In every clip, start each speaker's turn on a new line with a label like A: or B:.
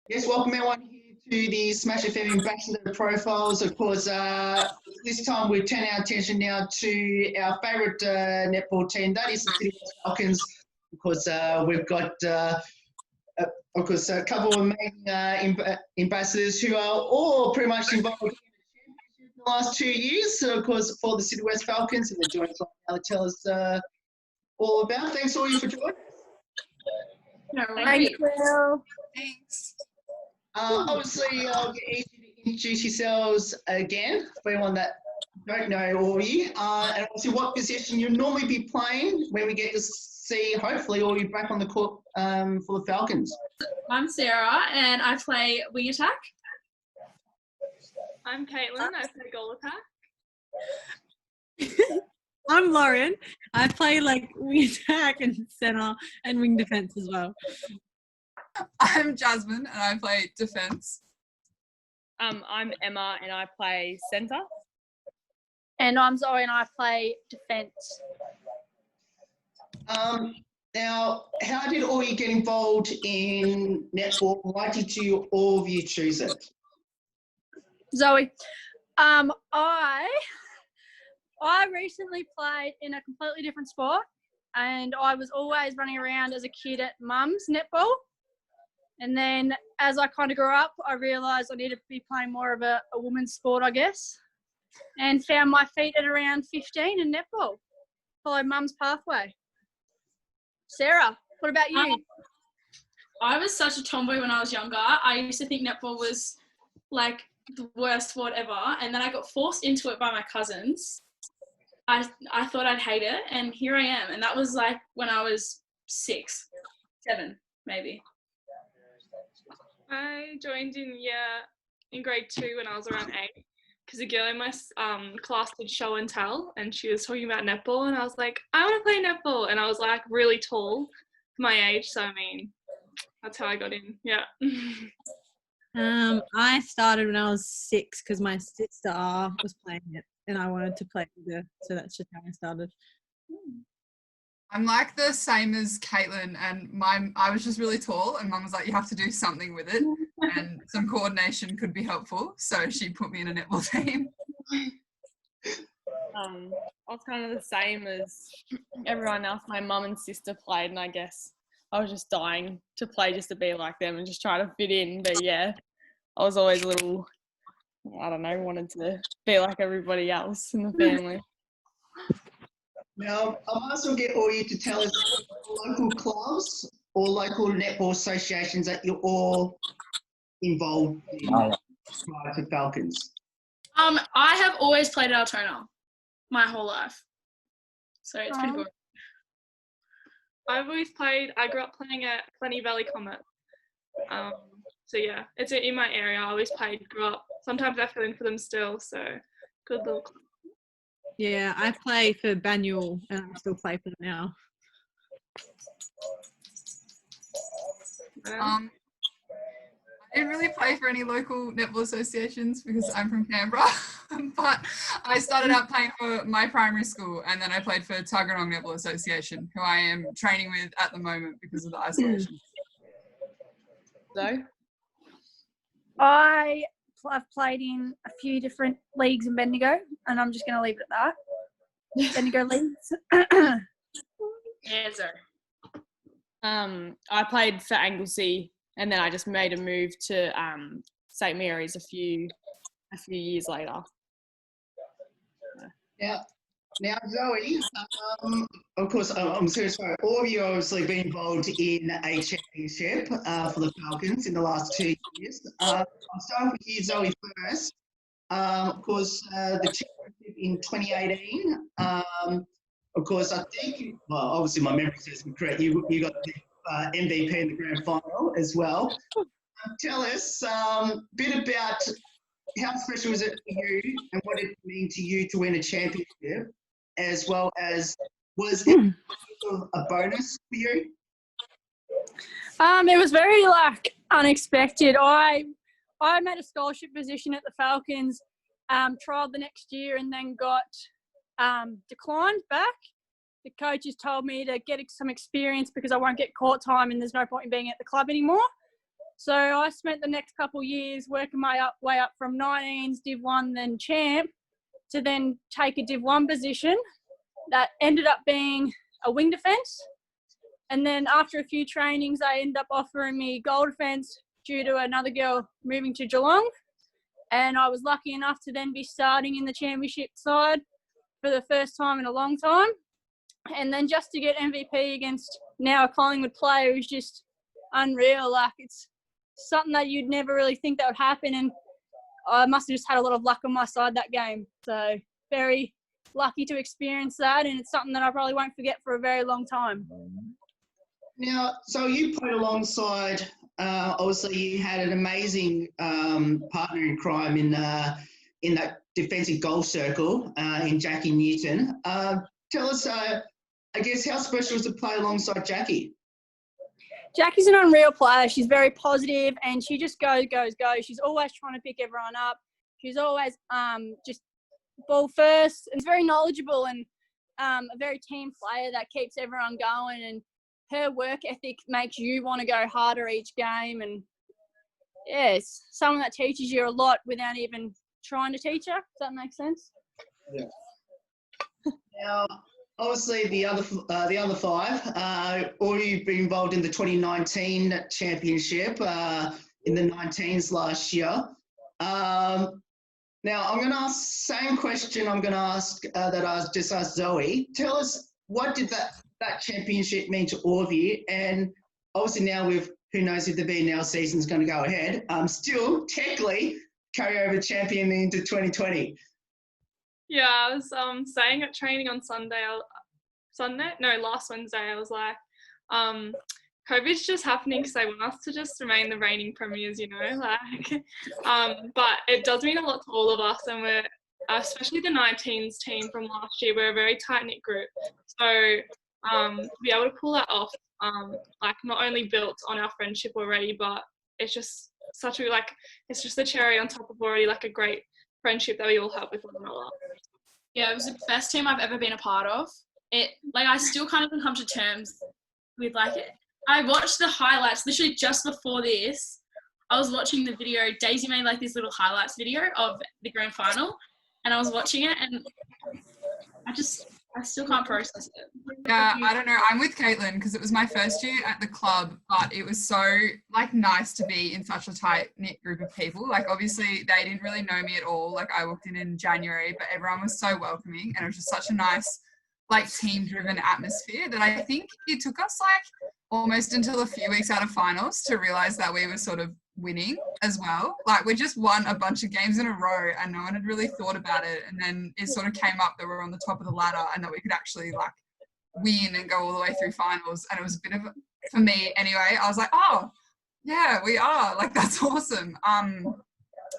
A: Yes, welcome everyone here to the Smash FM Ambassador Profiles. Of course, this time we turn our attention now to our favourite netball team, that is the City West Falcons. Of course, we've got, of course, a couple of amazing ambassadors who are all pretty much involved in the last 2 years. So, of course, for the City West Falcons, and they're joined now to tell us all about. Thanks all you for joining us.
B: No,
C: Thanks, Will.
B: Thanks.
A: Obviously, I'll get easy to introduce yourselves again for anyone that don't know all you. And obviously, what position you'll normally be playing when we get to see, hopefully, all you back on the court for the Falcons.
C: I'm Sarah and I play wing attack.
B: I'm Caitlin. I play goal attack.
D: I'm Lauren. I play like wing attack and centre and wing defence as well.
E: I'm Jasmine and I play defence.
F: I'm Emma and I play centre.
C: And I'm Zoe and I play defence.
A: Now, how did all you get involved in netball? Why did all of you choose it?
C: Zoe, I recently played in a completely different sport and I was always running around as a kid at mum's netball. And then as I kind of grew up, I realised I needed to be playing more of a women's sport, I guess, and found my feet at around 15 in netball. Followed mum's pathway. Sarah, what about you?
G: I was such a tomboy when I was younger. I used to think netball was like the worst sport ever. And then I got forced into it by my cousins. I thought I'd hate it, and here I am. And that was like when I was 6, 7, maybe.
B: I joined in grade 2 when I was around 8 because a girl in my class did show and tell and she was talking about netball and I was like, I want to play netball, and I was like really tall for my age, so I mean that's how I got in. Yeah.
D: I started when I was 6 because my sister was playing it and I wanted to play with her, so that's just how I started.
E: I'm like the same as Caitlin, and I was just really tall and Mum was like, you have to do something with it and some coordination could be helpful, so she put me in a netball team.
F: I was kind of the same as everyone else. My mum and sister played and I guess I was just dying to play just to be like them and just try to fit in. But yeah, I was always a little, I don't know, wanted to be like everybody else in the family.
A: Now, I might as well get all you to tell us local clubs or local netball associations that you're all involved in prior to Falcons.
G: I have always played at Altona my whole life. So it's pretty good.
B: I've always played, I grew up playing at Plenty Valley Comet. So yeah, it's in my area. I always played, grew up. Sometimes I fill in for them still, so good little club.
D: Yeah, I play for Banyul and I still play for them now.
E: I didn't really play for any local netball associations because I'm from Canberra, but I started out playing for my primary school and then I played for Tuggeranong Netball Association, who I am training with at the moment because of the isolation.
F: So?
C: I've played in a few different leagues in Bendigo, and I'm just going to leave it at that. Bendigo leagues.
G: Yeah, sir.
F: I played for Anglesey and then I just made a move to St Mary's a few years later.
A: Yeah. Now, Zoe, of course, I'm so sorry. All of you obviously been involved in a championship for the Falcons in the last 2 years. I'll start with you, Zoe, first. Of course, the championship in 2018. Of course, I think, well, obviously my memory says me correct. You got the MVP in the grand final as well. Tell us a bit about how special is it for you and what did it mean to you to win a championship, as well as was it a bonus for you?
C: It was very unexpected. I made a scholarship position at the Falcons, trialled the next year and then got declined back. The coaches told me to get some experience because I won't get court time and there's no point in being at the club anymore. So I spent the next couple of years working my way up from 19s, Div 1, then champ, to then take a Div 1 position that ended up being a wing defence. And then after a few trainings, they ended up offering me goal defence due to another girl moving to Geelong. And I was lucky enough to then be starting in the championship side for the first time in a long time. And then just to get MVP against now a Collingwood player is just unreal. Like, it's something that you'd never really think that would happen. And I must have just had a lot of luck on my side that game. So very lucky to experience that. And it's something that I probably won't forget for a very long time.
A: Now, so you played alongside, obviously you had an amazing partner in crime in that defensive goal circle in Jackie Newton. Tell us, I guess, how special is to play alongside Jackie?
C: Jackie's an unreal player. She's very positive and she just goes. She's always trying to pick everyone up. She's always just ball first and very knowledgeable and a very team player that keeps everyone going, and her work ethic makes you want to go harder each game. And yeah, it's someone that teaches you a lot without even trying to teach her. Does that make sense?
A: Yeah. Now, obviously, the other five, all you've been involved in the 2019 championship in the 19s last year. Now, I'm going to ask the same question I'm going to ask that I just asked Zoe. Tell us, what did that championship mean to all of you? And obviously now with who knows if the VNL season is going to go ahead, still technically carry over champion into 2020.
B: Yeah, I was saying at training on last Wednesday, I was like, COVID's just happening because they want us to just remain the reigning premiers, you know, like, but it does mean a lot to all of us, and we're, especially the 19s team from last year, we're a very tight-knit group. So to be able to pull that off, like, not only built on our friendship already, but it's just such a, like, it's just the cherry on top of already, like, a great friendship that we all have with one another.
G: Yeah, it was the best team I've ever been a part of. It, like, I still can't even come to terms with, like, it. I watched the highlights literally just before this. I was watching the video. Daisy made like this little highlights video of the grand final, and I was watching it, and I still can't process it.
E: Yeah, I don't know. I'm with Caitlin because it was my first year at the club, but it was so like nice to be in such a tight-knit group of people. Like, obviously they didn't really know me at all. Like, I walked in January, but everyone was so welcoming, and it was just such a nice, like, team-driven atmosphere that I think it took us like almost until a few weeks out of finals to realise that we were sort of winning as well. Like, we just won a bunch of games in a row and no one had really thought about it. And then it sort of came up that we were on the top of the ladder and that we could actually like win and go all the way through finals. And it was a bit of, for me anyway, I was like, oh yeah, we are, like, that's awesome. And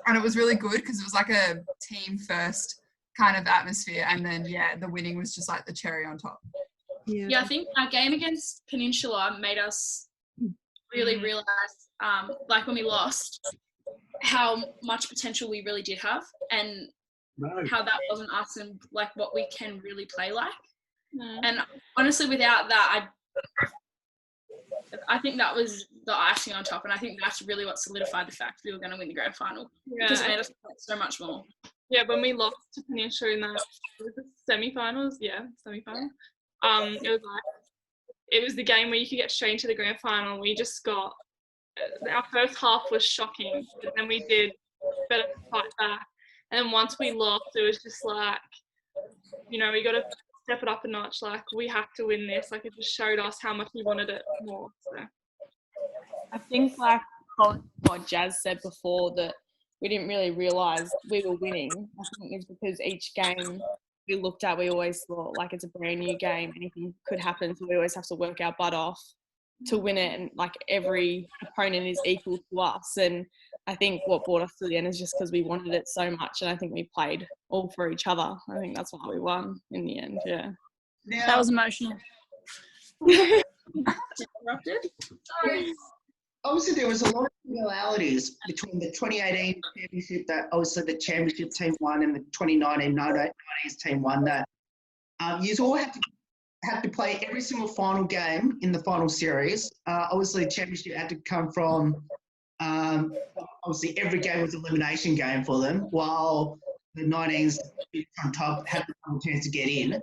E: it was really good because it was like a team first kind of atmosphere. And then, yeah, the winning was just like the cherry on top.
G: Yeah, I think our game against Peninsula made us really realise, like when we lost, how much potential we really did have, and how that wasn't us and like what we can really play like. And honestly, without that, I think that was the icing on top, and I think that's really what solidified the fact we were going to win the grand final, because it made us play so much more.
B: Yeah, when we lost to Peninsula in that semi-finals, semi-final. It was the game where you could get straight into the grand final. We just got, our first half was shocking, but then we did better to fight back. And then once we lost, it was just like, you know, we got to step it up a notch. Like, we have to win this. Like, it just showed us how much we wanted it more. So
F: I think, like what Jazz said before, that we didn't really realise we were winning. I think it's because each game we looked at, we always thought like it's a brand new game, anything could happen, so we always have to work our butt off to win it, and like every opponent is equal to us. And I think what brought us to the end is just because we wanted it so much, and I think we played all for each other. I think that's why we won in the end. Yeah,
C: that was emotional.
G: Interrupted. Sorry.
A: Obviously, there was a lot of similarities between the 2018 championship that obviously the championship team won and the 2019 90s team won. That you all had to play every single final game in the final series. Obviously, the championship had to come from Obviously, every game was an elimination game for them, while the 19s on top had the chance to get in.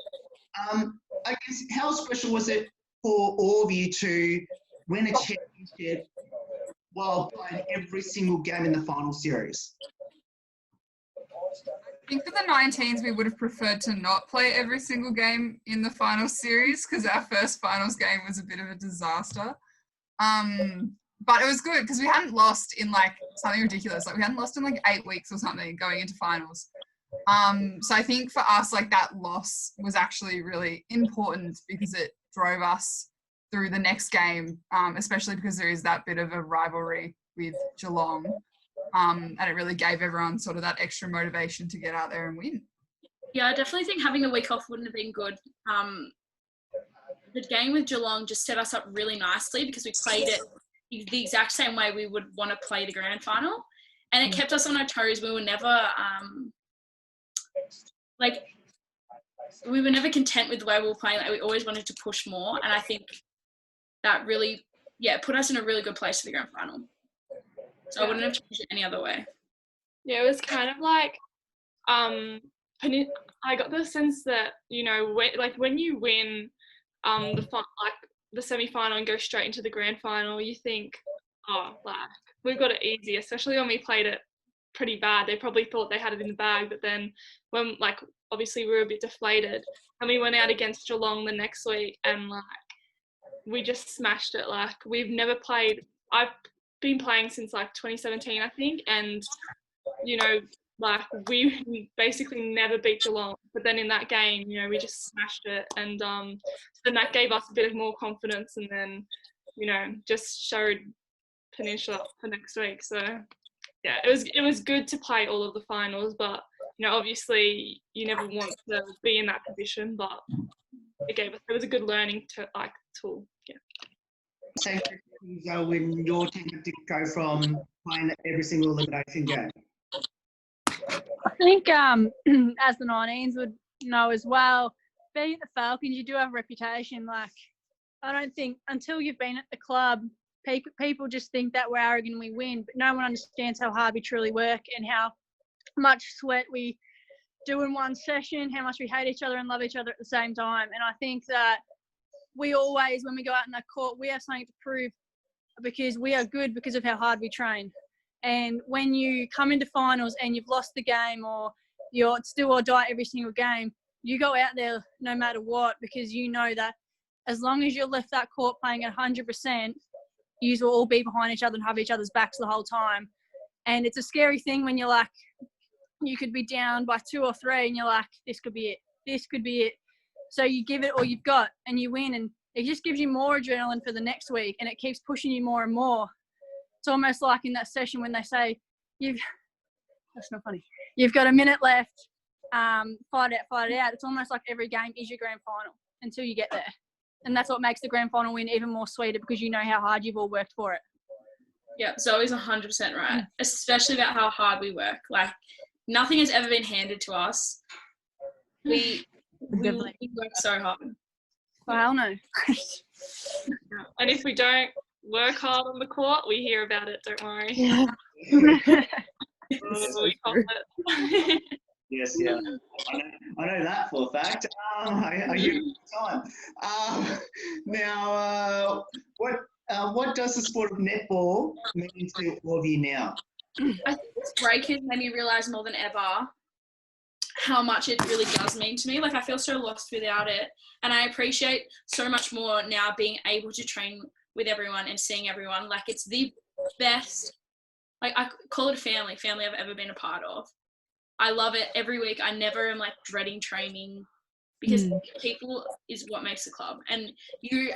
A: I guess, how special was it for all of you to win a championship while playing every single game in the final series?
E: I think for the 19s, we would have preferred to not play every single game in the final series because our first finals game was a bit of a disaster. But it was good because we hadn't lost in like something ridiculous. Like we hadn't lost in like 8 weeks or something going into finals. So I think for us, like that loss was actually really important because it drove us through the next game, especially because there is that bit of a rivalry with Geelong. And it really gave everyone sort of that extra motivation to get out there and win.
G: Yeah, I definitely think having the week off wouldn't have been good. The game with Geelong just set us up really nicely because we played it the exact same way we would want to play the grand final. And it kept us on our toes. We were never, we were never content with the way we were playing. Like, we always wanted to push more. And I think that really, put us in a really good place for the grand final. So I wouldn't have changed it any other way.
B: Yeah, it was kind of like, I got the sense that, you know, when you win the semi-final and go straight into the grand final, you think, oh, like, we've got it easy, especially when we played it pretty bad. They probably thought they had it in the bag, but then when, like, obviously we were a bit deflated and we went out against Geelong the next week and, like, we just smashed it. Like, we've never played, I've been playing since, like, 2017, I think, and, you know, like, we basically never beat Geelong, but then in that game, you know, we just smashed it, and then that gave us a bit of more confidence, and then, you know, just showed Peninsula for next week. So yeah, it was good to play all of the finals, but, you know, obviously you never want to be in that position, but it was a good learning tool. Yeah.
A: Same when your team had to go from playing every single elimination game.
C: I think as the 19s would know as well, being at the Falcons, you do have a reputation. Like, I don't think until you've been at the club, people just think that we're arrogant and we win, but no one understands how hard we truly work and how much sweat we do in one session, how much we hate each other and love each other at the same time. And I think that we always, when we go out in that court, we have something to prove because we are good because of how hard we train. And when you come into finals and you've lost the game or you're still or die every single game, you go out there no matter what because you know that as long as you left that court playing at 100%, you will all be behind each other and have each other's backs the whole time. And it's a scary thing when you're like, you could be down by 2 or 3 and you're like, this could be it. This could be it. So you give it all you've got and you win, and it just gives you more adrenaline for the next week and it keeps pushing you more and more. It's almost like in that session when they say, that's not funny, you've got a minute left, fight it out. It's almost like every game is your grand final until you get there. And that's what makes the grand final win even more sweeter because you know how hard you've all worked for it.
G: Yeah, Zoe's 100% right, especially about how hard we work. Like, nothing has ever been handed to us. We work so hard.
C: Well, no.
B: And if we don't work hard on the court, we hear about it, don't worry.
C: Yeah.
B: We call it.
A: Yes, yeah. I know that for a fact. I hear it all the time. Now, what does the sport of netball mean to all of you now?
G: I think this break has made me realise more than ever how much it really does mean to me. Like, I feel so lost without it. And I appreciate so much more now being able to train with everyone and seeing everyone. Like, it's the best, like, I call it a family I've ever been a part of. I love it every week. I never am, like, dreading training because people is what makes the club. And you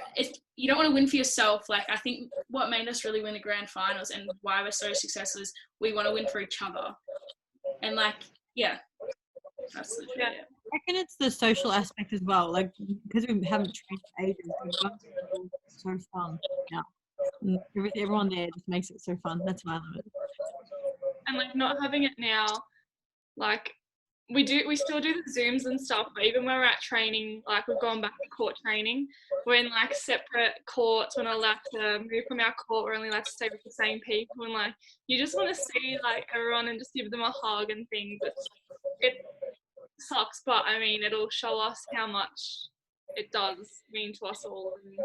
G: don't want to win for yourself. Like, I think what made us really win the grand finals and why we're so successful is we want to win for each other. And, like, yeah. That's literally it.
D: I reckon it's the social aspect as well. Like, because we haven't trained for ages, it's so fun now. And everyone there just makes it so fun. That's why I love it.
B: And, like, not having it now, like, we still do the Zooms and stuff, but even when we're at training, like we've gone back to court training, we're in like separate courts. We're not allowed to move from our court. We're only allowed to stay with the same people, and like you just want to see like everyone and just give them a hug and things. It sucks, but I mean it'll show us how much it does mean to us all and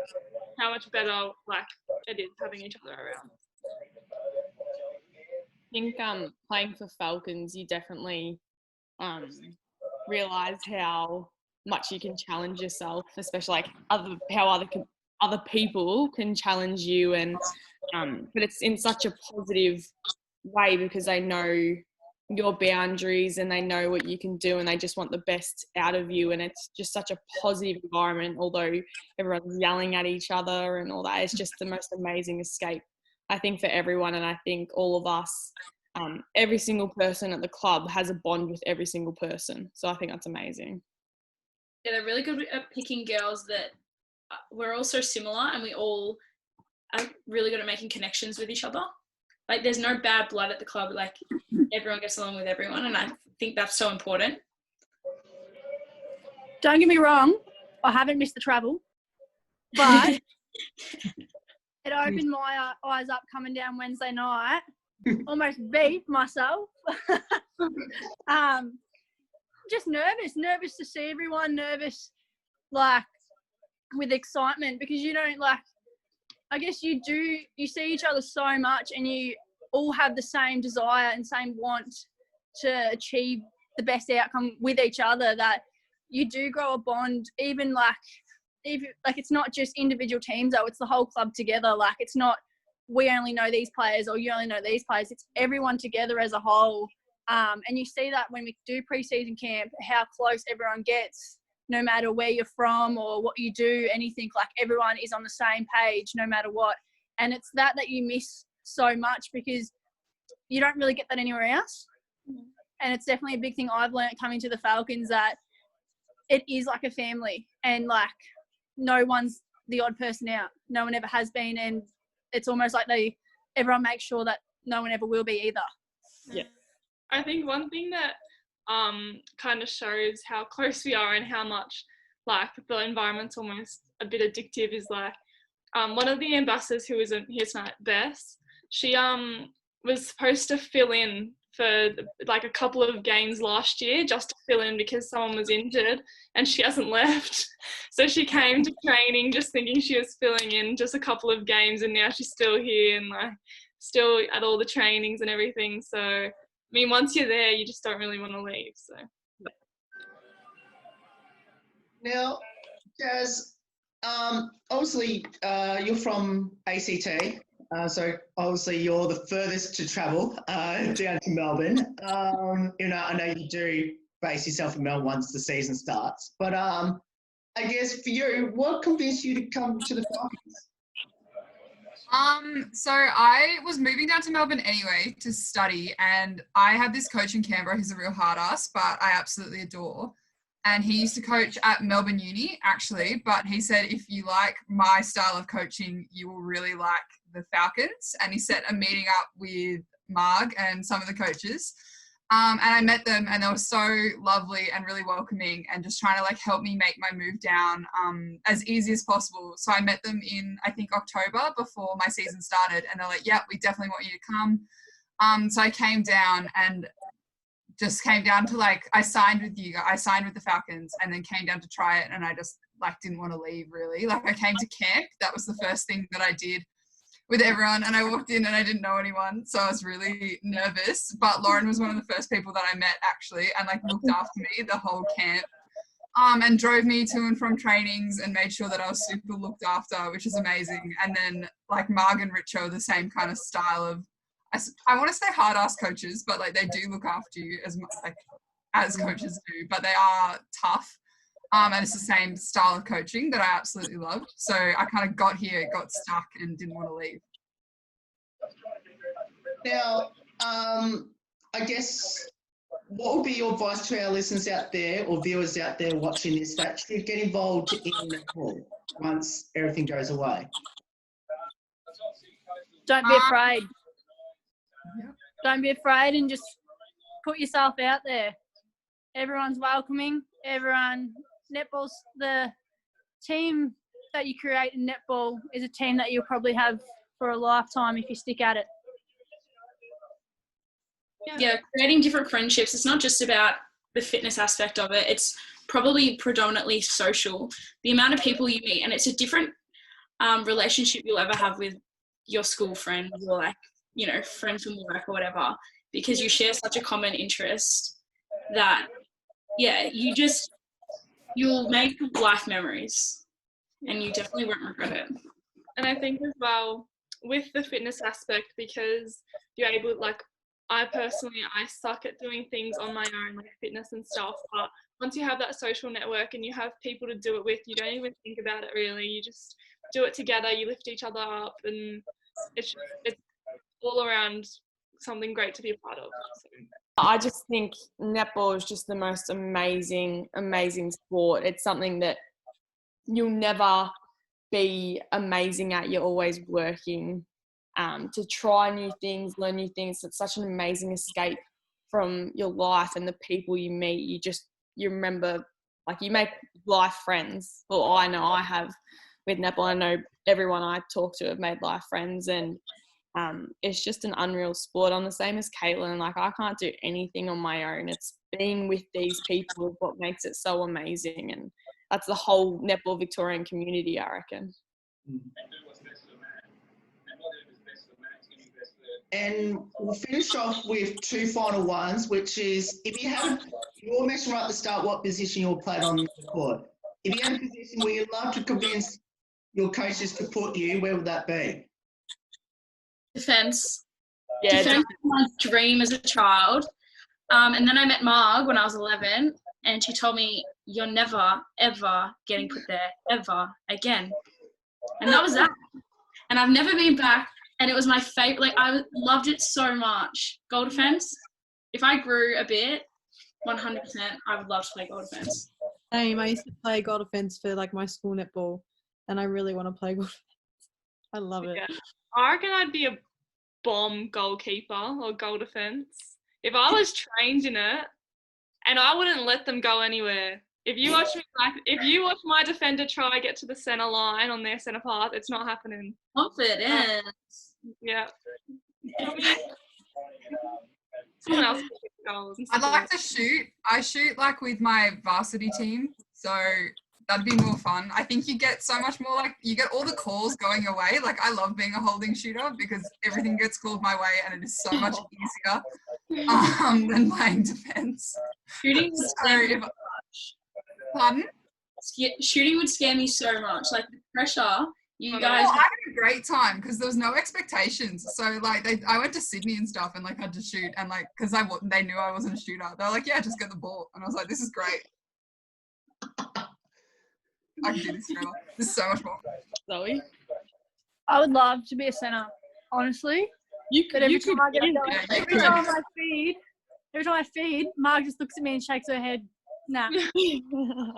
B: how much better like it is having each other around.
F: I think playing for Falcons, you definitely realize how much you can challenge yourself, especially like other people can challenge you, and but it's in such a positive way because they know your boundaries and they know what you can do and they just want the best out of you, and it's just such a positive environment. Although everyone's yelling at each other and all that, it's just the most amazing escape, I think, for everyone. And I think all of us, every single person at the club has a bond with every single person. So I think that's amazing.
G: Yeah, they're really good at picking girls that we're all so similar and we all are really good at making connections with each other. Like there's no bad blood at the club. Like everyone gets along with everyone, and I think that's so important.
C: Don't get me wrong, I haven't missed the travel, but it opened my eyes up coming down Wednesday night. Almost beat myself. Just nervous to see everyone, nervous like with excitement, because you don't like, I guess you see each other so much and you all have the same desire and same want to achieve the best outcome with each other, that you do grow a bond. Even it's not just individual teams though, it's the whole club together. Like it's not we only know these players or you only know these players, it's everyone together as a whole. And you see that when we do pre-season camp, how close everyone gets, no matter where you're from or what you do, anything, like everyone is on the same page no matter what. And it's that you miss so much because you don't really get that anywhere else. And it's definitely a big thing I've learned coming to the Falcons, that it is like a family and like no one's the odd person out. No one ever has been, and it's almost like everyone makes sure that no one ever will be either.
F: Yeah.
B: I think one thing that kind of shows how close we are and how much like the environment's almost a bit addictive is like one of the ambassadors who isn't here tonight, BESS, she was supposed to fill in for like a couple of games last year, just to fill in because someone was injured, and she hasn't left. So she came to training just thinking she was filling in just a couple of games, and now she's still here and like still at all the trainings and everything. So I mean, once you're there, you just don't really want to leave. So
A: now, Jazz, obviously you're from ACT, so obviously you're the furthest to travel down to Melbourne. I know you do base yourself in Melbourne once the season starts, but I guess for you, what convinced you to come to the Falcons?
E: So I was moving down to Melbourne anyway to study, and I had this coach in Canberra who's a real hard ass, but I absolutely adore. And he used to coach at Melbourne Uni, actually, but he said, if you like my style of coaching, you will really like the Falcons. And he set a meeting up with Marg and some of the coaches. And I met them, and they were so lovely and really welcoming, and just trying to like help me make my move down as easy as possible. So I met them in, I think, October before my season started, and they're like, yeah, we definitely want you to come. So I came down and just came down to like, I signed with the Falcons, and then came down to try it, and I just like didn't want to leave really. Like I came to camp, that was the first thing that I did with everyone, and I walked in and I didn't know anyone, so I was really nervous. But Lauren was one of the first people that I met actually, and like looked after me the whole camp, and drove me to and from trainings and made sure that I was super looked after, which is amazing. And then like Marg and Rich are the same kind of style of, I want to say hard ass coaches, but like they do look after you as much like as coaches do, but they are tough. And it's the same style of coaching that I absolutely loved. So I kind of got here, got stuck, and didn't want to leave.
A: Now, I guess what would be your advice to our listeners out there or viewers out there watching this that should get involved in netball once everything goes away?
C: Don't be afraid. Don't be afraid, and just put yourself out there. Everyone's welcoming. Netball's the team that you create in netball is a team that you'll probably have for a lifetime if you stick at it.
G: Yeah, creating different friendships. It's not just about the fitness aspect of it. It's probably predominantly social. The amount of people you meet, and it's a different relationship you'll ever have with your school friends or like, you know, friends from work or whatever, because you share such a common interest that, yeah, you'll make life memories and you definitely won't regret it.
B: And I think as well with the fitness aspect, because you're able, like, I suck at doing things on my own, like fitness and stuff, but once you have that social network and you have people to do it with, you don't even think about it really. You just do it together, you lift each other up, and it's all around something great to be a part of. So.
F: I just think netball is just the most amazing sport. It's something that you'll never be amazing at. You're always working to try new things, learn new things. It's such an amazing escape from your life and the people you meet. You remember, like, you make life friends. Well, I know I have with netball. I know everyone I talk to have made life friends, and it's just an unreal sport. I'm the same as Caitlin. Like, I can't do anything on my own. It's being with these people is what makes it so amazing, and that's the whole netball Victorian community, I reckon.
A: And we'll finish off with two final ones, which is, you all mentioned right at the start what position you all played on the court. If you had a position where you'd love to convince your coaches to put you, where would that be?
G: Defence.
F: Yeah,
G: Defence was my dream as a child. And then I met Marg when I was 11, and she told me, you're never, ever getting put there, ever again. And that was that. And I've never been back. And it was my favourite. Like, I loved it so much. Goal defence. If I grew a bit, 100%, I would love to play goal defence.
D: Same. I used to play goal defence for like my school netball, and I really want to play goal defence. I love it.
B: Yeah. I reckon I'd be a bomb goalkeeper or goal defence if I was trained in it, and I wouldn't let them go anywhere. If you watch my defender try get to the centre line on their centre path, it's not happening.
G: Confidence.
B: Yeah. Someone else can kick goals.
E: I'd like to shoot. I shoot like with my varsity team, so that'd be more fun. I think you get so much more, like, you get all the calls going your way. Like, I love being a holding shooter because everything gets called my way and it is so much easier than playing defence.
G: Shooting would scare me so much.
E: Pardon?
G: Shooting would scare me so much. Like, the pressure. You guys.
E: Well, I had a great time because there was no expectations. So like, I went to Sydney and stuff and like had to shoot, and like, because they knew I wasn't a shooter. They were like, yeah, just get the ball, and I was like, this is great. I can do this forever. This is so much more.
F: Zoe?
C: I would love to be a centre, honestly. Every time I feed, Marg just looks at me and shakes her head. Nah.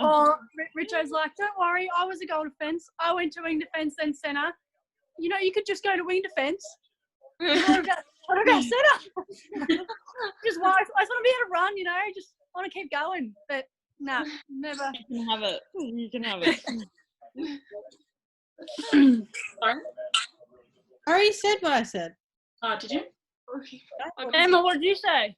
C: Or Richo's like, don't worry, I was a goal defence. I went to wing defence, then centre. You know, you could just go to wing defence. What about centre? Just I just want to be able to run, you know, just want to keep going. But nah, never.
F: You can have it. You can have it.
G: Sorry?
D: I already said what I said.
G: Oh, did you?
C: Emma, what did you say?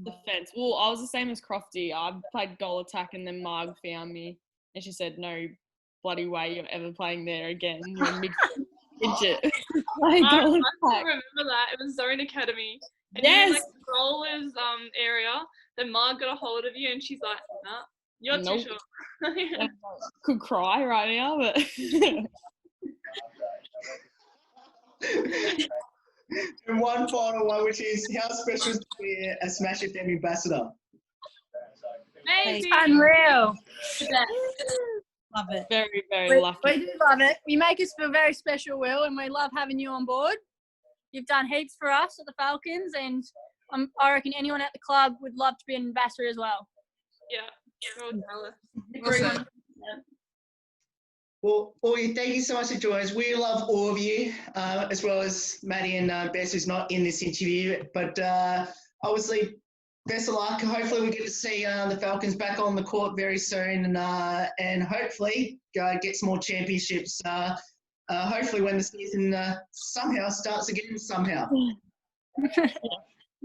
F: Defence. Well, I was the same as Crofty. I played goal attack, and then Marg found me, and she said, "No bloody way you're ever playing there again. You're midget."
B: I remember that. It was Zone Academy. And
F: yes.
B: You were, like, the rollers area. Then Marg got a hold of you, and she's like, "Nah, you're too short."
F: Could cry right now, but.
A: And one final one, which is, how special is to be a Smash FM ambassador?
B: Amazing.
C: Unreal.
D: Love it.
F: Very, very lucky.
C: We do love it. You make us feel very special, Will, and we love having you on board. You've done heaps for us at the Falcons, and I reckon anyone at the club would love to be an ambassador as well.
B: Yeah.
E: Awesome.
A: Well, thank you so much for joining us. We love all of you, as well as Maddie and Bess, who's not in this interview. But obviously, best of luck. Hopefully we get to see the Falcons back on the court very soon, and hopefully get some more championships. Hopefully when the season somehow starts again somehow.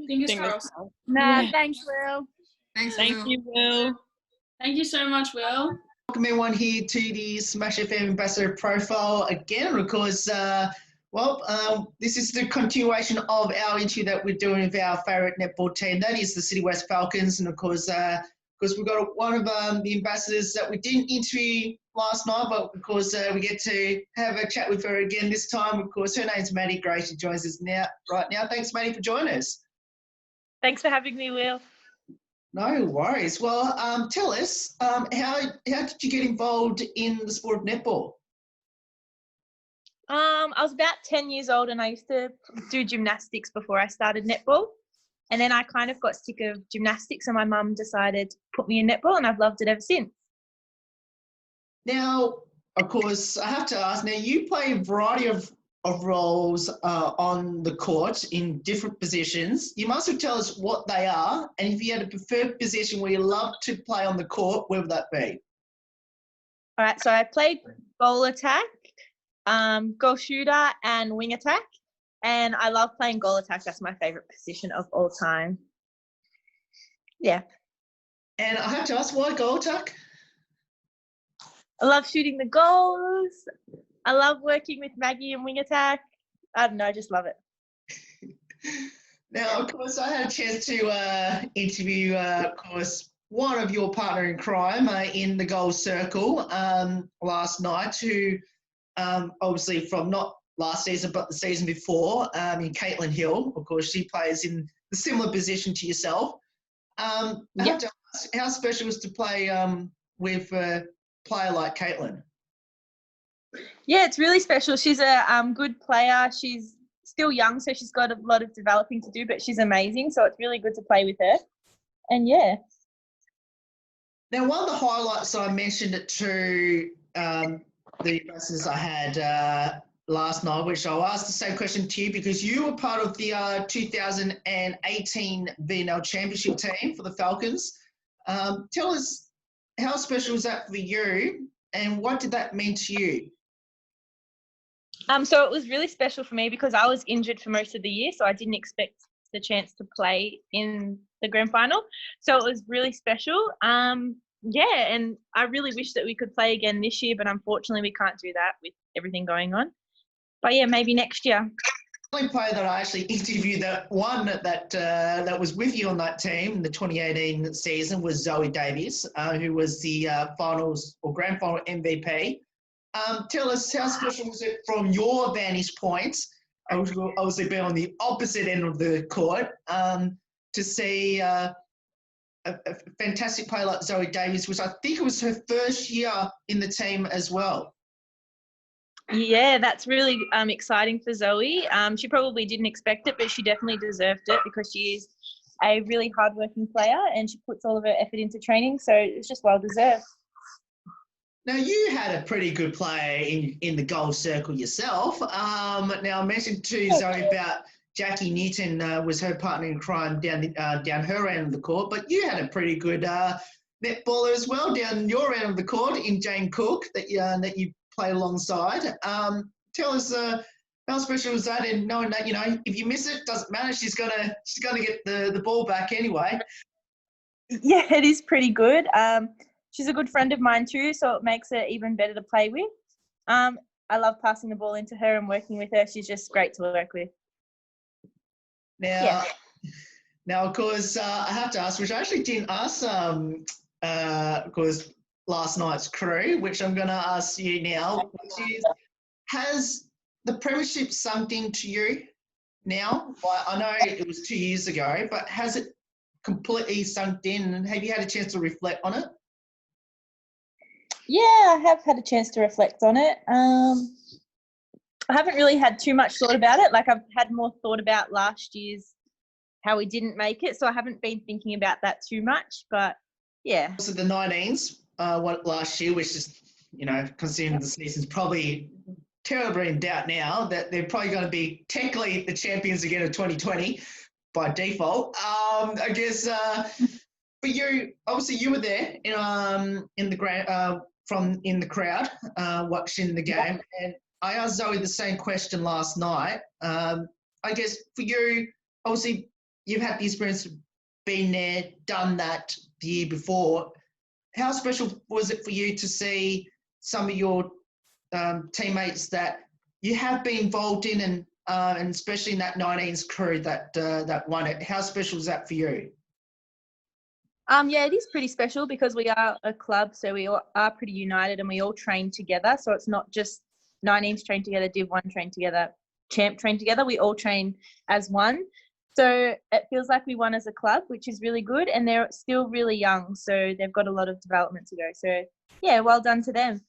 G: Fingers
F: Fingers
G: crossed.
F: crossed.
C: Nah,
F: Yeah.
C: thanks, Will.
E: Thanks,
F: Thank
E: Will.
F: you, Will.
G: Thank you so much, Will.
A: Welcome everyone here to the Smash FM Ambassador profile again. Of course, this is the continuation of our interview that we're doing with our favourite netball team. That is the City West Falcons, and of course, we've got one of the ambassadors that we didn't interview last night, but of course we get to have a chat with her again this time. Of course, her name's Maddie Gray. She joins us right now. Thanks, Maddie, for joining us.
H: Thanks for having me, Will.
A: No worries. Well, tell us, how did you get involved in the sport of netball?
H: I was about 10 years old and I used to do gymnastics before I started netball. And then I kind of got sick of gymnastics and my mum decided to put me in netball and I've loved it ever since.
A: Now, of course, I have to ask, now you play a variety of roles on the court in different positions. You must have tell us what they are, and if you had a preferred position where you love to play on the court, where would that be?
H: All right, so I played goal attack, goal shooter and wing attack. And I love playing goal attack. That's my favourite position of all time. Yeah.
A: And I have to ask, why goal attack?
H: I love shooting the goals. I love working with Maggie in wing attack. I don't know, I just love it.
A: Now, of course, I had a chance to interview, of course, one of your partner in crime in the goal circle last night, who obviously from not last season but the season before, in Caitlin Hill. Of course, she plays in a similar position to yourself. I have to ask, how special was to play with a player like Caitlin?
H: Yeah, it's really special. She's a good player. She's still young, so she's got a lot of developing to do, but she's amazing. So it's really good to play with her. And yeah.
A: Now, one of the highlights I mentioned it to the ambassadors I had last night, which I'll ask the same question to you because you were part of the 2018 VNL Championship team for the Falcons. Tell us, how special was that for you and what did that mean to you?
H: So it was really special for me because I was injured for most of the year, so I didn't expect the chance to play in the grand final. So it was really special. Yeah, and I really wish that we could play again this year, but unfortunately we can't do that with everything going on. But yeah, maybe next year.
A: The only player that I actually interviewed that was with you on that team in the 2018 season was Zoe Davies, who was the finals or grand final MVP. Tell us, how special was it from your vantage point, obviously being on the opposite end of the court, to see a fantastic player like Zoe Davies, which I think it was her first year in the team as well.
H: Yeah, that's really exciting for Zoe. She probably didn't expect it, but she definitely deserved it because she is a really hardworking player and she puts all of her effort into training, so it's just well deserved.
A: Now, you had a pretty good player in the goal circle yourself. Now, I mentioned to Zoe about Jackie Newton was her partner in crime down her end of the court, but you had a pretty good netballer as well down your end of the court in Jane Cook that you played alongside. Tell us how special was that in knowing that, if you miss it, doesn't matter. She's gonna get the ball back anyway.
H: Yeah, it is pretty good. She's a good friend of mine too, so it makes it even better to play with. I love passing the ball into her and working with her. She's just great to work with.
A: Now, of course, I have to ask, which I actually didn't ask, of course, last night's crew, which I'm going to ask you now, which is, has the Premiership sunk into you now? Well, I know it was 2 years ago, but has it completely sunk in and have you had a chance to reflect on it?
H: Yeah, I have had a chance to reflect on it. I haven't really had too much thought about it. Like I've had more thought about last year's, how we didn't make it. So I haven't been thinking about that too much, but yeah.
A: So the 19s, last year, which is, considering the season's probably terribly in doubt now, that they're probably going to be technically the champions again of 2020. by default. I guess for you, obviously you were there in the crowd watching the game, and I asked Zoe the same question last night. I guess for you, obviously you've had the experience of being there, done that the year before. How special was it for you to see some of your teammates that you have been involved in, and especially in that 19s crew that won it? How special is that for you?
H: Yeah, it is pretty special because we are a club, so we all are pretty united and we all train together. So it's not just 19s train together, Div 1 train together, Champ train together. We all train as one. So it feels like we won as a club, which is really good. And they're still really young, so they've got a lot of development to go. So, yeah, well done to them.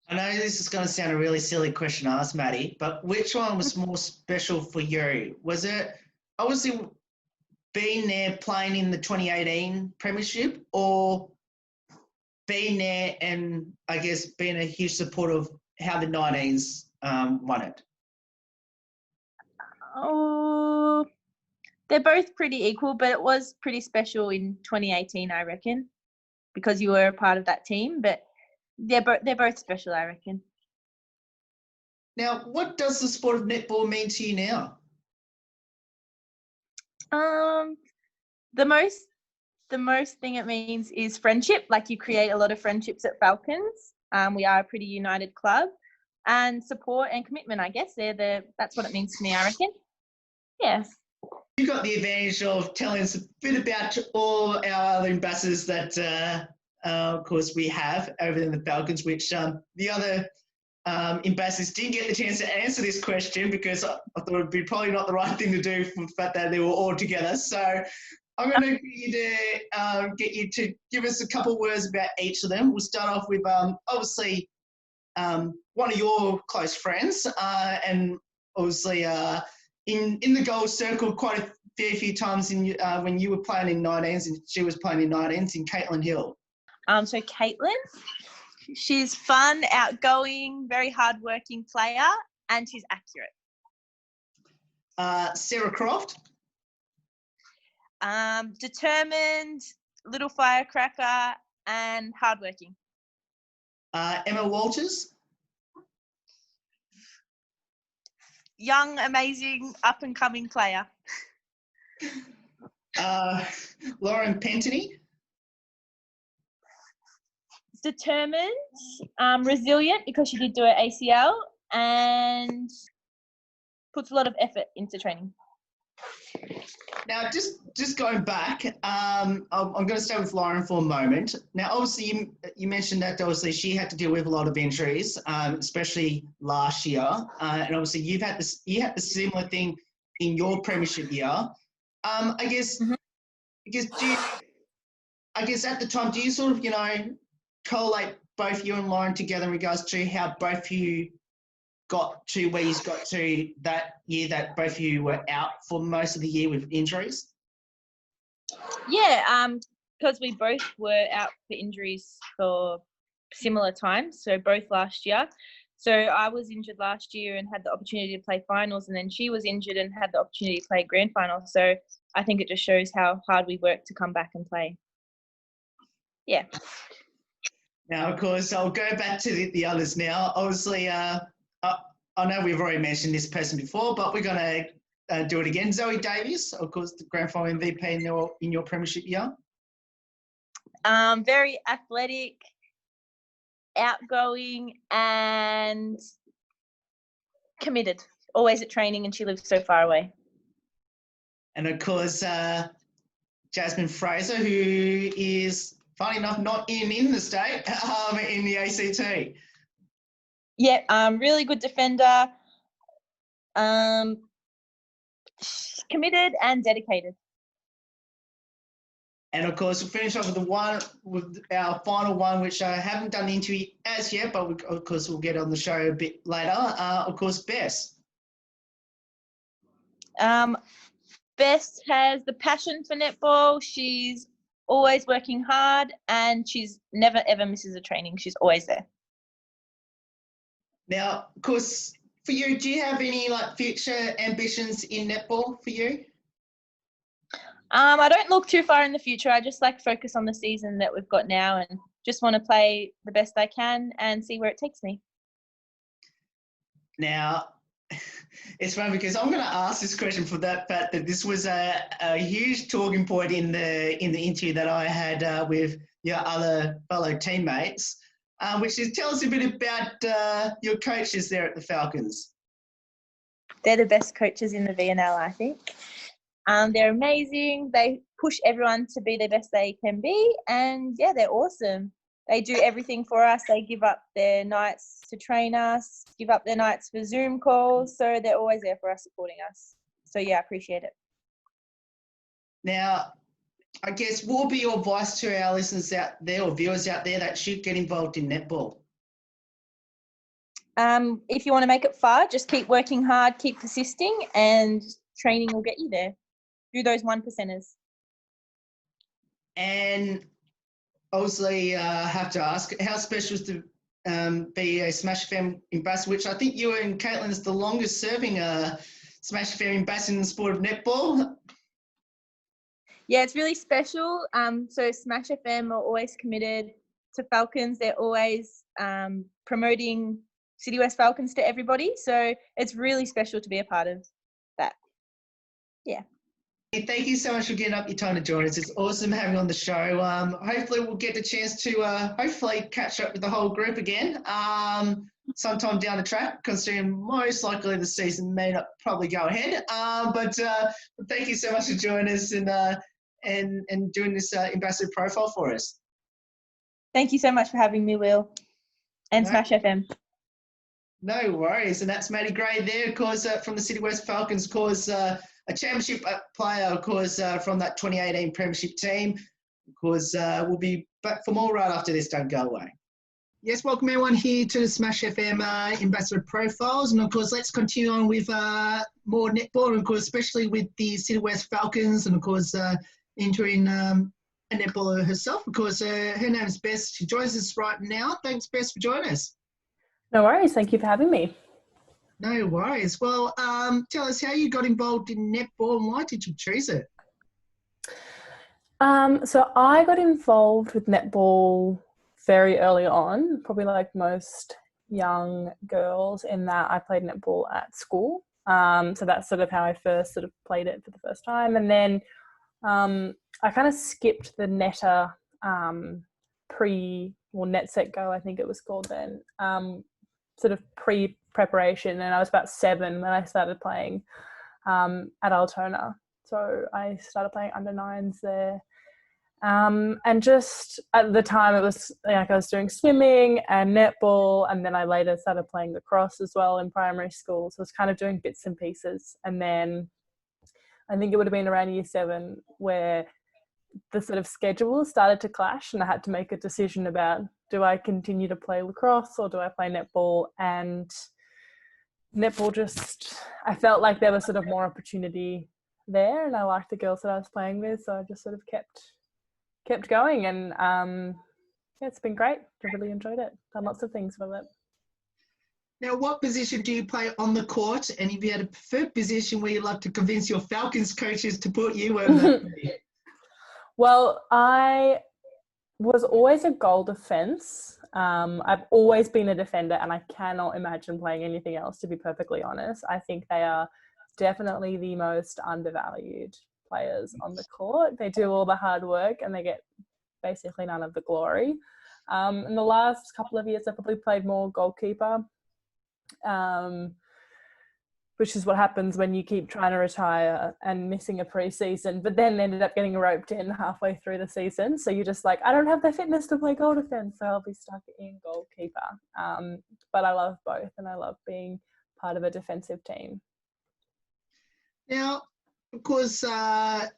A: I know this is going to sound a really silly question to ask, Maddie, but which one was more special for you? Was it obviously being there playing in the 2018 Premiership, or being there and I guess being a huge supporter of how the 19s won it?
H: Oh, they're both pretty equal, but it was pretty special in 2018, I reckon, because you were a part of that team. But they're both special, I reckon.
A: Now, what does the sport of netball mean to you now?
H: The most thing it means is friendship. Like, you create a lot of friendships at Falcons. We are a pretty united club, and support and commitment. I guess that's what it means to me, I reckon. Yeah.
A: You got the advantage of telling us a bit about all our other ambassadors that, of course, we have over in the Falcons, which the other ambassadors didn't get the chance to answer this question because I thought it would be probably not the right thing to do for the fact that they were all together. So I'm going to get you to give us a couple of words about each of them. We'll start off with obviously one of your close friends, and obviously in the goal circle quite a fair few times when you were playing in 19s and she was playing in 19s, in Caitlin Hill.
H: So Caitlin, she's fun, outgoing, very hardworking player, and she's accurate.
A: Sarah Croft.
H: Determined, little firecracker, and hardworking.
A: Emma Walters.
H: Young, amazing, up-and-coming player.
A: Lauren Pentony.
H: Determined, resilient because she did do her ACL, and puts a lot of effort into training.
A: Now, just going back, I'm going to stay with Lauren for a moment. Now, obviously, you mentioned that obviously she had to deal with a lot of injuries, especially last year, and obviously you had the similar thing in your premiership year. I guess at the time, do you sort of collate both you and Lauren together in regards to how both of you got to where you got to that year that both of you were out for most of the year with injuries?
H: Yeah, because we both were out for injuries for similar times, so both last year. So I was injured last year and had the opportunity to play finals, and then she was injured and had the opportunity to play grand finals. So I think it just shows how hard we worked to come back and play. Yeah.
A: Now, of course, I'll go back to the others now. Obviously, I know we've already mentioned this person before, but we're going to do it again. Zoe Davies, of course, the grand final MVP in your premiership year.
H: Very athletic, outgoing, and committed. Always at training, and she lives so far away.
A: And of course, Jasmine Fraser, who is, funny enough, not in the state, in the ACT.
H: Yeah, really good defender, committed and dedicated. And
A: of course, we'll finish off with our final one, which I haven't done the interview as yet, but of course we'll get on the show a bit later. Of course, BESS.
H: BESS has the passion for netball. She's always working hard, and she's never ever misses a training. She's always there.
A: Now, of course, for you, do you have any like future ambitions in netball for you?
H: I don't look too far in the future. I just like focus on the season that we've got now and just want to play the best I can and see where it takes me.
A: Now, it's funny because I'm going to ask this question for that fact that this was a huge talking point in the interview that I had with your other fellow teammates, which is tell us a bit about your coaches there at the Falcons.
H: They're the best coaches in the VNL, I think. They're amazing. They push everyone to be the best they can be. And, yeah, they're awesome. They do everything for us. They give up their nights to train us, give up their nights for Zoom calls. So they're always there for us, supporting us. So, yeah, I appreciate it.
A: Now, I guess what will be your advice to our listeners out there or viewers out there that should get involved in netball?
H: If you want to make it far, just keep working hard, keep persisting, and training will get you there. Do those 1%ers.
A: And obviously, have to ask, how special is to be a Smash FM ambassador, which I think you and Caitlin is the longest serving Smash FM ambassador in the sport of netball.
H: Yeah, it's really special. So Smash FM are always committed to Falcons. They're always promoting City West Falcons to everybody. So it's really special to be a part of that. Yeah.
A: Thank you so much for getting up your time to join us. It's awesome having you on the show. Hopefully we'll get the chance to hopefully catch up with the whole group again sometime down the track, considering most likely the season may not probably go ahead. But thank you so much for joining us and doing this ambassador profile for us.
H: Thank you so much for having me, Will, and Smash FM.
A: No worries. And that's Maddie Gray there, of course, from the City West Falcons, of course, a championship player, of course, from that 2018 Premiership team. Of course, we'll be back for more right after this. Don't go away. Yes, welcome everyone here to the Smash FM Ambassador Profiles. And of course, let's continue on with more netball, and of course, especially with the City West Falcons, and of course, entering a netballer herself. Of course, her name is Bess. She joins us right now. Thanks, Bess, for joining us.
I: No worries. Thank you for having me.
A: No worries. Well, tell us how you got involved in netball and why did you choose it?
I: So I got involved with netball very early on, probably like most young girls, in that I played netball at school. So that's sort of how I first sort of played it for the first time. And then I kind of skipped the netter net set go, I think it was called then, sort of pre-preparation, and I was about 7 when I started playing at Altona. So I started playing under 9s there. And just at the time it was like I was doing swimming and netball, and then I later started playing lacrosse as well in primary school. So I was kind of doing bits and pieces. And then I think it would have been around year 7 where the sort of schedule started to clash, and I had to make a decision about, do I continue to play lacrosse or do I play netball? And netball just, I felt like there was sort of more opportunity there, and I liked the girls that I was playing with, so I just sort of kept going, and yeah, it's been great. I really enjoyed it. Done lots of things with it.
A: Now, what position do you play on the court? And if you had a preferred position where you'd like to convince your Falcons coaches to put you, where would that be?
I: Well, I was always a goal defense. I've always been a defender, and I cannot imagine playing anything else, to be perfectly honest. I think they are definitely the most undervalued players on the court. They do all the hard work and they get basically none of the glory. In the last couple of years, I probably played more goalkeeper, which is what happens when you keep trying to retire and missing a pre-season, but then ended up getting roped in halfway through the season. So you're just like, I don't have the fitness to play goal defense, so I'll be stuck in goalkeeper. But I love both, and I love being part of a defensive team.
A: Now, of course, part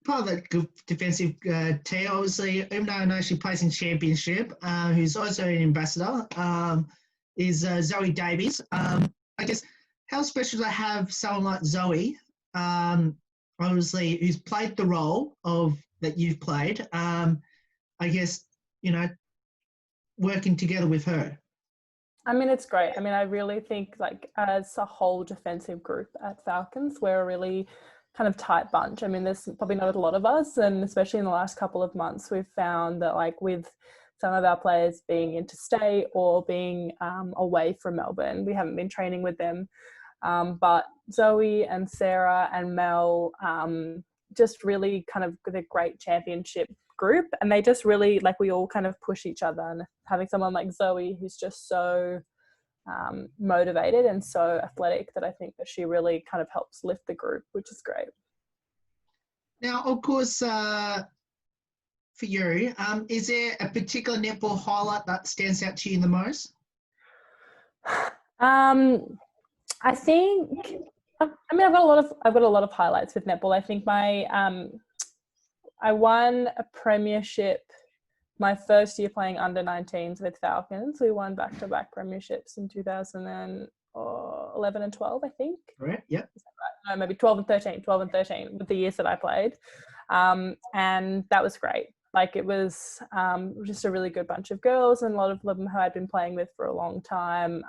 A: of the defensive team, obviously, even though I know she plays in Championship, who's also an ambassador, is Zoe Davies. I guess, how special to have someone like Zoe, obviously, who's played the role of that you've played, I guess, you know, working together with her?
I: I mean, it's great. I mean, I really think like as a whole defensive group at Falcons, we're a really kind of tight bunch. I mean, there's probably not a lot of us, and especially in the last couple of months, we've found that like with some of our players being interstate or being away from Melbourne, we haven't been training with them. But Zoe and Sarah and Mel just really kind of with a great championship group, and they just really like we all kind of push each other, and having someone like Zoe who's just so motivated and so athletic that I think that she really kind of helps lift the group, which is great.
A: Now, of course, for you, is there a particular netball highlight that stands out to you the most?
I: I think, I mean, I've got a lot of highlights with netball. I think I won a premiership my first year playing under 19s with Falcons. We won back-to-back premierships in 2011 and 12, I think.
A: Right, yep.
I: Is that right? No, maybe 12 and 13 with the years that I played. And that was great. Like it was just a really good bunch of girls, and a lot of them who I'd been playing with for a long time.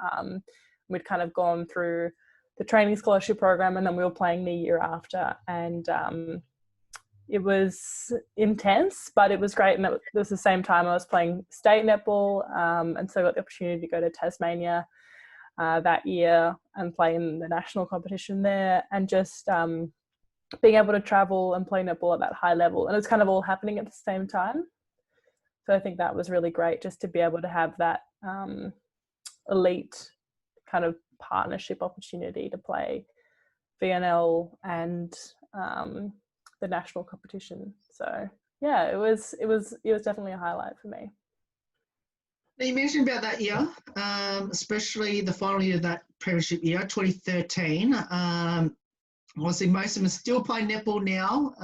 I: We'd kind of gone through the training scholarship program, and then we were playing the year after. And it was intense, but it was great. And it was the same time I was playing state netball. And so I got the opportunity to go to Tasmania that year and play in the national competition there, and just being able to travel and play netball at that high level. And it was kind of all happening at the same time. So I think that was really great, just to be able to have that elite kind of partnership opportunity to play VNL and the national competition. So yeah, it was definitely a highlight for me.
A: Now you mentioned about that year, especially the final year of that premiership year, 2013. Obviously, most of them are still playing netball now,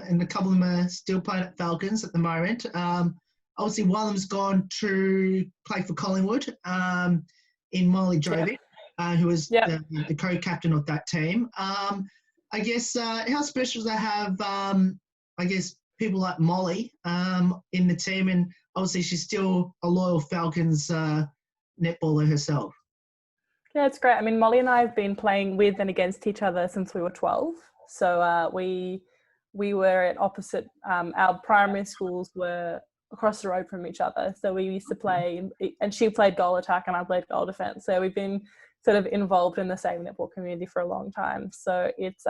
A: and a couple of them are still playing at Falcons at the moment. Obviously, one of them's gone to play for Collingwood in Molly Jovic, who was the co-captain of that team. I guess how special is to have, I guess, people like Molly in the team, and obviously she's still a loyal Falcons netballer herself.
I: Yeah, it's great. I mean, Molly and I have been playing with and against each other since we were 12. So we were at opposite, our primary schools were across the road from each other. So we used to play, and she played goal attack and I played goal defense. So we've been sort of involved in the same netball community for a long time. So it's,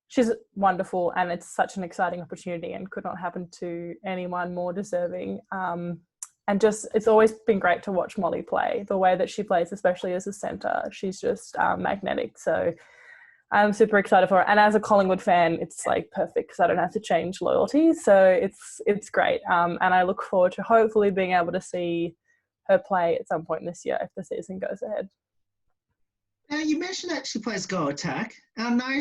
I: she's wonderful, and it's such an exciting opportunity and could not happen to anyone more deserving. And just, it's always been great to watch Molly play. The way that she plays, especially as a centre, she's just magnetic. So I'm super excited for her. And as a Collingwood fan, it's like perfect because I don't have to change loyalties. So it's great. And I look forward to hopefully being able to see her play at some point this year if the season goes ahead.
A: Now, you mentioned that she plays goal attack. I know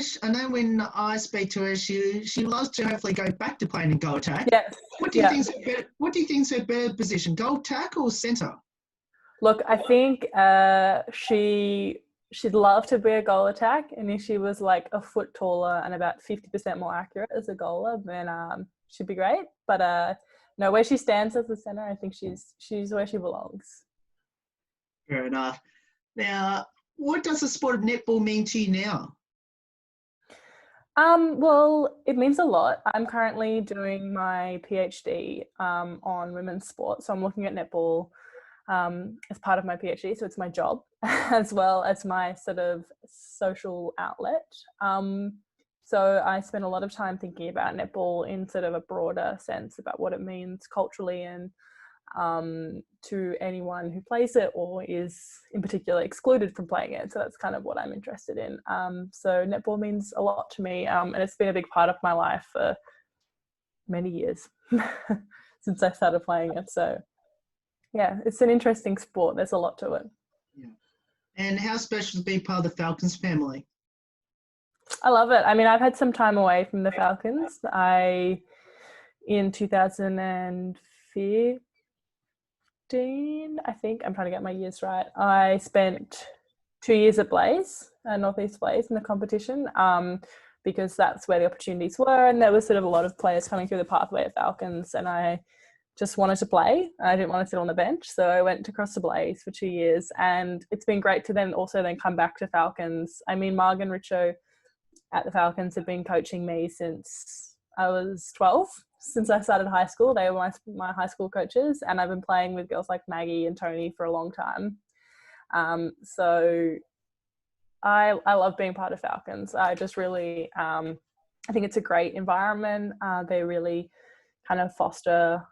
A: when I speak to her, she loves to hopefully go back to playing in goal attack.
I: Yes.
A: What do you think's her better position, goal attack or centre?
I: Look, I think she'd love to be a goal attack, and if she was like a foot taller and about 50% more accurate as a goaler, then she'd be great. But no, where she stands as a centre, I think she's where she belongs.
A: Fair enough. Now, what does the sport of netball mean to you now?
I: Well, it means a lot. I'm currently doing my PhD on women's sport. So I'm looking at netball as part of my PhD. So it's my job as well as my sort of social outlet. So I spend a lot of time thinking about netball in sort of a broader sense about what it means culturally and to anyone who plays it or is in particular excluded from playing it. So that's kind of what I'm interested in. So netball means a lot to me, and it's been a big part of my life for many years since I started playing it. So yeah, it's an interesting sport. There's a lot to it.
A: Yeah. And how special to be part of the Falcons family?
I: I love it. I mean, I've had some time away from the Falcons. In 2015, I think, I'm trying to get my years right, I spent 2 years at Blaze, Northeast Blaze in the competition, because that's where the opportunities were, and there was sort of a lot of players coming through the pathway at Falcons, and I just wanted to play. I didn't want to sit on the bench. So I went across to Blaze for 2 years, and it's been great to then come back to Falcons. I mean, Marg and Richo at the Falcons have been coaching me since I was 12. Since I started high school, they were my high school coaches, and I've been playing with girls like Maggie and Tony for a long time. So I love being part of Falcons. I just really, I think it's a great environment. They really kind of foster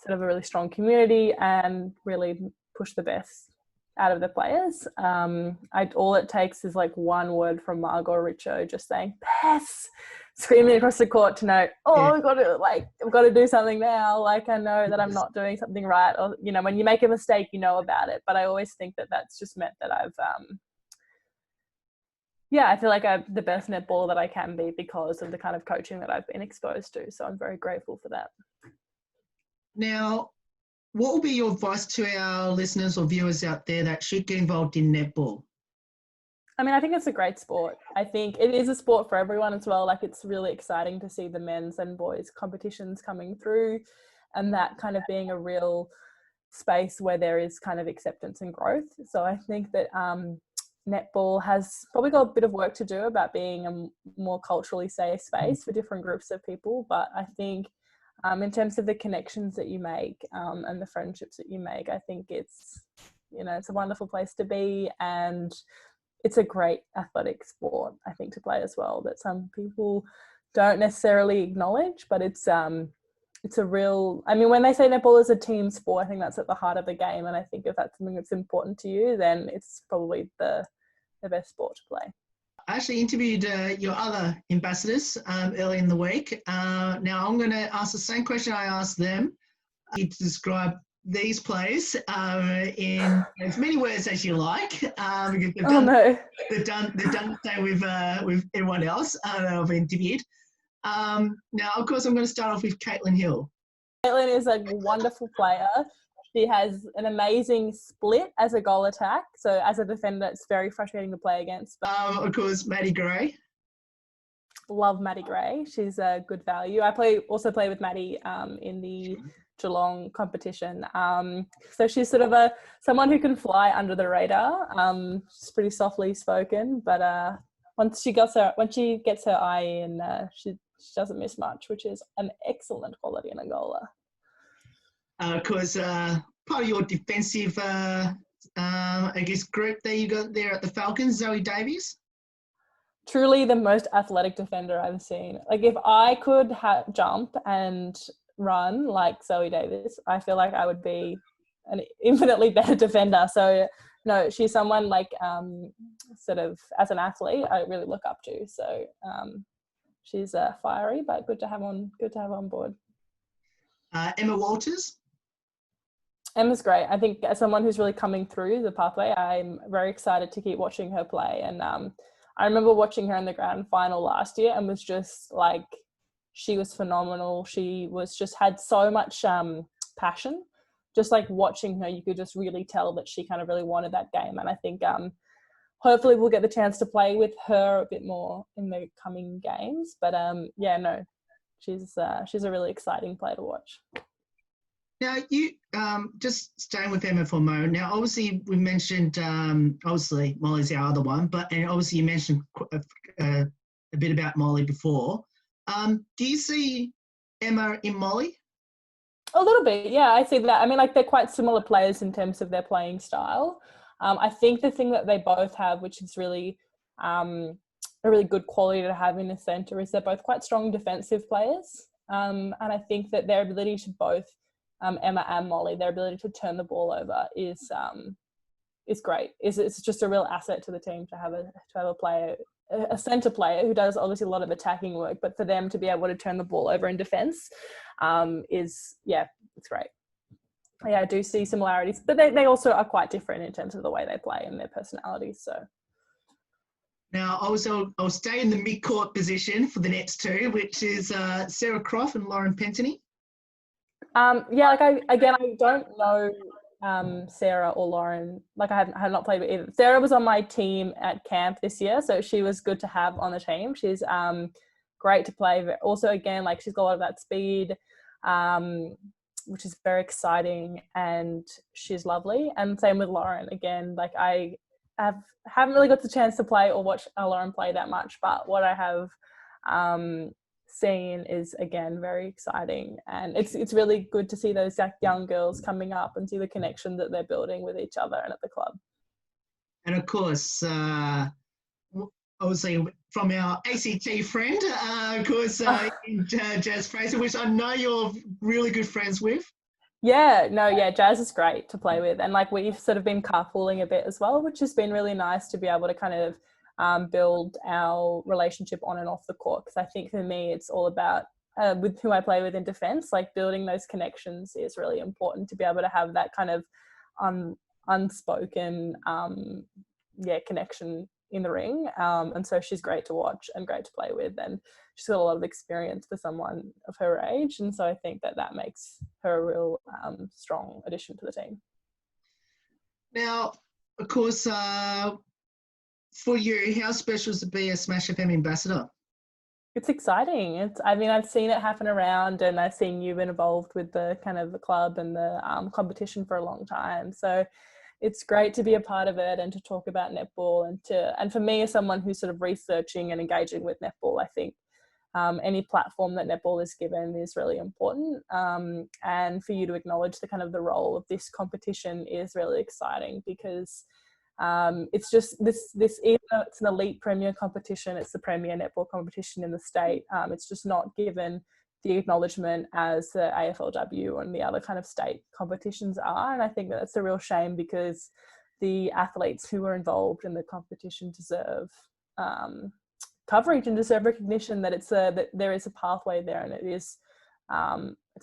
I: sort of a really strong community and really push the best out of the players. All it takes is like one word from Margot or Richo just saying "BESS," screaming across the court to know, we've got to do something now. Like, I know that I'm not doing something right, or when you make a mistake, you know about it. But I always think that that's just meant that I've I feel like I'm the best netballer that I can be because of the kind of coaching that I've been exposed to. So I'm very grateful for that.
A: Now, what will be your advice to our listeners or viewers out there that should get involved in netball?
I: I mean, I think it's a great sport. I think it is a sport for everyone as well. Like, it's really exciting to see the men's and boys competitions coming through, and that kind of being a real space where there is kind of acceptance and growth. So I think that netball has probably got a bit of work to do about being a more culturally safe space for different groups of people. But I think in terms of the connections that you make and the friendships that you make, I think it's a wonderful place to be, and it's a great athletic sport, I think, to play as well, that some people don't necessarily acknowledge. But it's a real, I mean, when they say netball is a team sport, I think that's at the heart of the game. And I think if that's something that's important to you, then it's probably the best sport to play.
A: I actually interviewed your other ambassadors early in the week. Now I'm going to ask the same question I asked them. You to describe these players in as many words as you like, because they've done the same with everyone else that I've interviewed. Now, of course, I'm going to start off with Caitlin Hill.
I: Caitlin is a wonderful player. She has an amazing split as a goal attack. So as a defender, it's very frustrating to play against.
A: Of course, Maddie Gray.
I: Love Maddie Gray. She's a good value. I also play with Maddie in the Geelong competition. So she's sort of someone who can fly under the radar. She's pretty softly spoken, but once she gets her eye in, she doesn't miss much, which is an excellent quality in a goaler.
A: Of course, part of your defensive, I guess, group that you got there at the Falcons, Zoe Davies.
I: Truly the most athletic defender I've seen. Like, if I could jump and run like Zoe Davies, I feel like I would be an infinitely better defender. So, no, she's someone like sort of as an athlete I really look up to. So she's fiery, but good to have on board.
A: Emma Walters.
I: Emma's great. I think as someone who's really coming through the pathway, I'm very excited to keep watching her play. And I remember watching her in the grand final last year and was just like, she was phenomenal. She was just had so much passion. Just like watching her, you could just really tell that she kind of really wanted that game. And I think hopefully we'll get the chance to play with her a bit more in the coming games. But she's a really exciting player to watch.
A: Now, you just staying with Emma for a moment. Now, obviously, we mentioned, obviously, Molly's our other one, and obviously you mentioned a bit about Molly before. Do you see Emma in Molly?
I: A little bit, yeah, I see that. I mean, like, they're quite similar players in terms of their playing style. I think the thing that they both have, which is really a really good quality to have in the centre, is they're both quite strong defensive players. And I think that their ability to both Emma and Molly, their ability to turn the ball over is great. It's just a real asset to the team to have a player, a centre player who does obviously a lot of attacking work, but for them to be able to turn the ball over in defence it's great. Yeah, I do see similarities, but they also are quite different in terms of the way they play and their personalities. So.
A: Now, I'll stay in the mid-court position for the next two, which is Sarah Croft and Lauren Pentony.
I: I don't know Sarah or Lauren. Like, I have not played with either. Sarah was on my team at camp this year, so she was good to have on the team. She's great to play. Also, again, like, she's got a lot of that speed. which is very exciting, and she's lovely. And same with Lauren. Again, like I haven't really got the chance to play or watch Lauren play that much, but what I have seen is, again, very exciting. And it's really good to see those young girls coming up and see the connection that they're building with each other and at the club.
A: And of course, obviously from our ACT friend, of course, Jazz Fraser, which I know you're really good friends with.
I: Yeah, Jazz is great to play with. And like we've sort of been carpooling a bit as well, which has been really nice to be able to kind of build our relationship on and off the court. Because I think for me, it's all about with who I play with in defence, like building those connections is really important to be able to have that kind of unspoken connection in the ring. And so she's great to watch and great to play with, and she's got a lot of experience for someone of her age, and so I think that makes her a real strong addition to the team.
A: Now, of course, for you, how special is to be a Smash FM ambassador?
I: It's exciting. I've seen it happen around, and I've seen you've been involved with the kind of the club and the competition for a long time. So it's great to be a part of it and to talk about netball, and for me, as someone who's sort of researching and engaging with netball, I think any platform that netball is given is really important. And for you to acknowledge the kind of the role of this competition is really exciting, because it's just this even though it's an elite premier competition, it's the premier netball competition in the state. It's just not given the acknowledgement as the AFLW and the other kind of state competitions are. And I think that's a real shame, because the athletes who are involved in the competition deserve coverage and deserve recognition that that there is a pathway there, and it's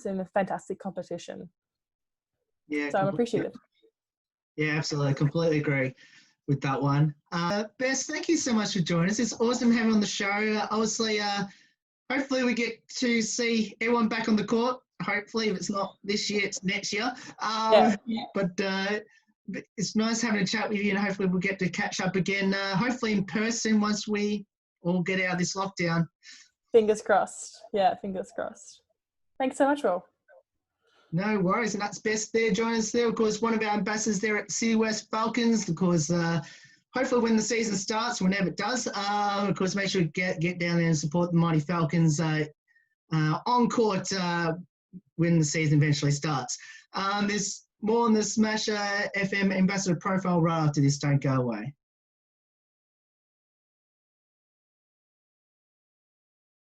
I: in a fantastic competition.
A: Yeah,
I: so I'm appreciative.
A: Yeah, absolutely. Completely agree with that one. Bess, thank you so much for joining us. It's awesome having you on the show. Obviously, hopefully we get to see everyone back on the court. Hopefully, if it's not this year, it's next year. But it's nice having a chat with you, and hopefully we'll get to catch up again, hopefully in person once we all get out of this lockdown.
I: Fingers crossed. Yeah, fingers crossed. Thanks so much, Will.
A: No worries, and that's Bess there joining us there. Of course, one of our ambassadors there at City West Falcons. Of course, hopefully when the season starts, whenever it does, of course, make sure you get down there and support the mighty Falcons on court when the season eventually starts. There's more on the Smash FM ambassador profile right after this. Don't go away.